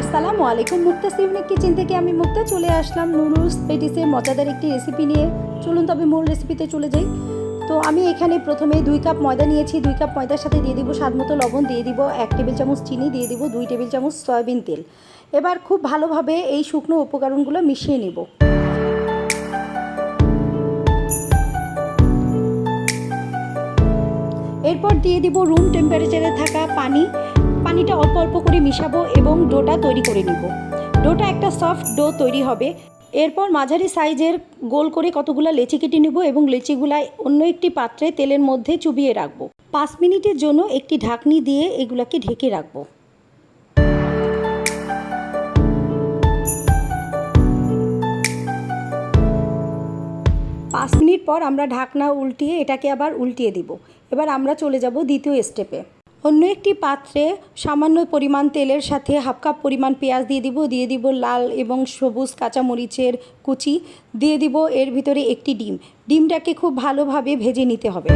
আসসালামু আলাইকুম, Mukta's unique kitchen থেকে আমি মুক্তা চলে আসলাম নুডলস পেটিসের মজাদার একটি রেসিপি নিয়ে। চলুন তবে মূল রেসিপিতে চলে যাই। তো আমি এখানে প্রথমে 2 কাপ ময়দা নিয়েছি। 2 কাপ ময়দার সাথে দিয়ে দিব স্বাদ মতো লবণ, দিয়ে দিব 1 টেবিল চামচ চিনি, দিয়ে দিব 2 টেবিল চামচ সয়াবিন তেল। এবার খুব ভালোভাবে এই শুকনো উপকরণগুলো মিশিয়ে নেব। এরপর দিয়ে দিব রুম টেম্পারেচারে থাকা পানিটা অল্প অল্প করে মিশাবো এবং ডোটা তৈরি করে নিব। ডোটা একটা সফট ডো তৈরি হবে। এরপর মাঝারি সাইজের গোল করে কতগুলো লেচি কেটে নেব এবং লেচিগুলাই অন্য একটি পাত্রে তেলের মধ্যে চুবিয়ে রাখবো। 5 মিনিটের জন্য একটি ঢাকনি দিয়ে এগুলাকে ঢেকে রাখবো। পাঁচ মিনিট পর আমরা ঢাকনা উল্টিয়ে এটাকে আবার উল্টিয়ে দিব। এবার আমরা চলে যাব দ্বিতীয় স্টেপে। অন্য একটি পাত্রে সামান্য পরিমাণ তেলের সাথে হাফ কাপ পরিমাণ পেঁয়াজ দিয়ে দিব লাল এবং সবুজ কাঁচামরিচের কুচি, দিয়ে দিব এর ভিতরে একটি ডিমটাকে খুব ভালোভাবে ভেজে নিতে হবে।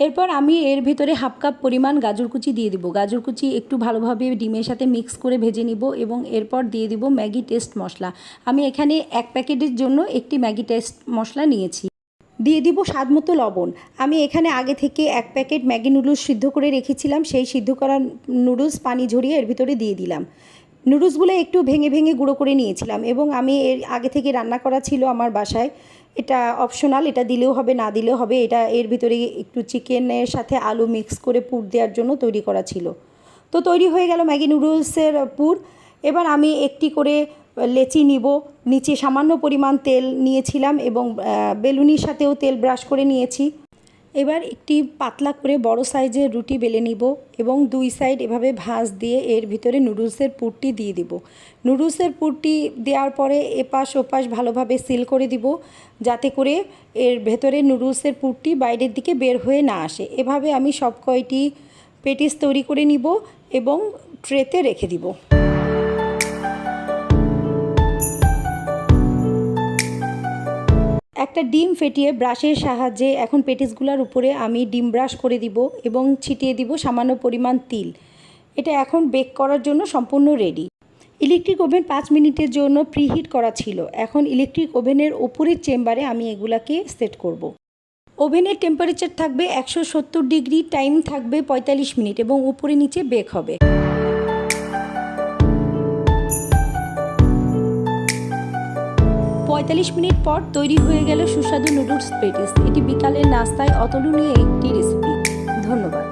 এরপর আমি এর ভিতরে হাফ কাপ পরিমাণ গাজর কুচি দিয়ে দিব। গাজর কুচি একটু ভালোভাবে ডিমের সাথে মিক্স করে ভেজে নিব এবং এরপর দিয়ে দিব ম্যাগি টেস্ট মশলা। আমি এখানে 1 প্যাকেটের জন্য একটি ম্যাগি টেস্ট মশলা নিয়েছি। দিয়ে দিব স্বাদ মতো লবণ। আমি এখানে আগে থেকে 1 প্যাকেট ম্যাগি নুডলস সিদ্ধ করে রেখেছিলাম। সেই সিদ্ধ করা নুডলস পানি ঝরিয়ে এর ভিতরে দিয়ে দিলাম। নুডলসগুলো একটু ভেঙে ভেঙে গুঁড়ো করে নিয়েছিলাম এবং আমি এর আগে থেকে রান্না করা ছিল আমার বাসায়। এটা অপশনাল, এটা দিলেও হবে না দিলেও হবে। এটা এর ভিতরে একটু চিকেনের সাথে আলু মিক্স করে পুর দেওয়ার জন্য তৈরি করা ছিল। তো তৈরি হয়ে গেল ম্যাগি নুডলসের পুর। এবার আমি একটি করে লেচি নিব। নিচে সামান্য পরিমাণ তেল নিয়েছিলাম এবং বেলুনির সাথেও তেল ব্রাশ করে নিয়েছি। এবার একটি পাতলা করে বড় সাইজের রুটি বেলে নিব এবং 2 সাইড এভাবে ভাঁজ দিয়ে এর ভিতরে নুডলসের পুরটি দিয়ে দিব। নুডলসের পুরটি দেওয়ার পরে এপাশ ওপাশ ভালোভাবে সিল করে দিব, যাতে করে এর ভেতরে নুডলসের পুরটি বাইরের দিকে বের হয়ে না আসে। এভাবে আমি সব কয়টি পেটিস তৈরি করে নিব এবং ট্রেতে রেখে দিব। একটা ডিম ফেটিয়ে ব্রাশের সাহায্যে এখন পেটিসগুলোর উপরে আমি ডিম ব্রাশ করে দিব এবং ছিটিয়ে দিব সামান্য পরিমাণ তিল। এটা এখন বেক করার জন্য সম্পূর্ণ রেডি। ইলেকট্রিক ওভেন 5 মিনিটের জন্য প্রিহিট করা ছিল। এখন ইলেকট্রিক ওভেনের উপরের চেম্বারে আমি এগুলাকে সেট করব। ওভেনের টেম্পারেচার থাকবে 170 ডিগ্রি, টাইম থাকবে 45 মিনিট এবং উপরে নিচে বেক হবে। 45 মিনিট পর তৈরি হয়ে গেল সুস্বাদু নুডলস পেটিস। এটি বিকালের নাস্তায় অতুলনীয় একটি রেসিপি। ধন্যবাদ।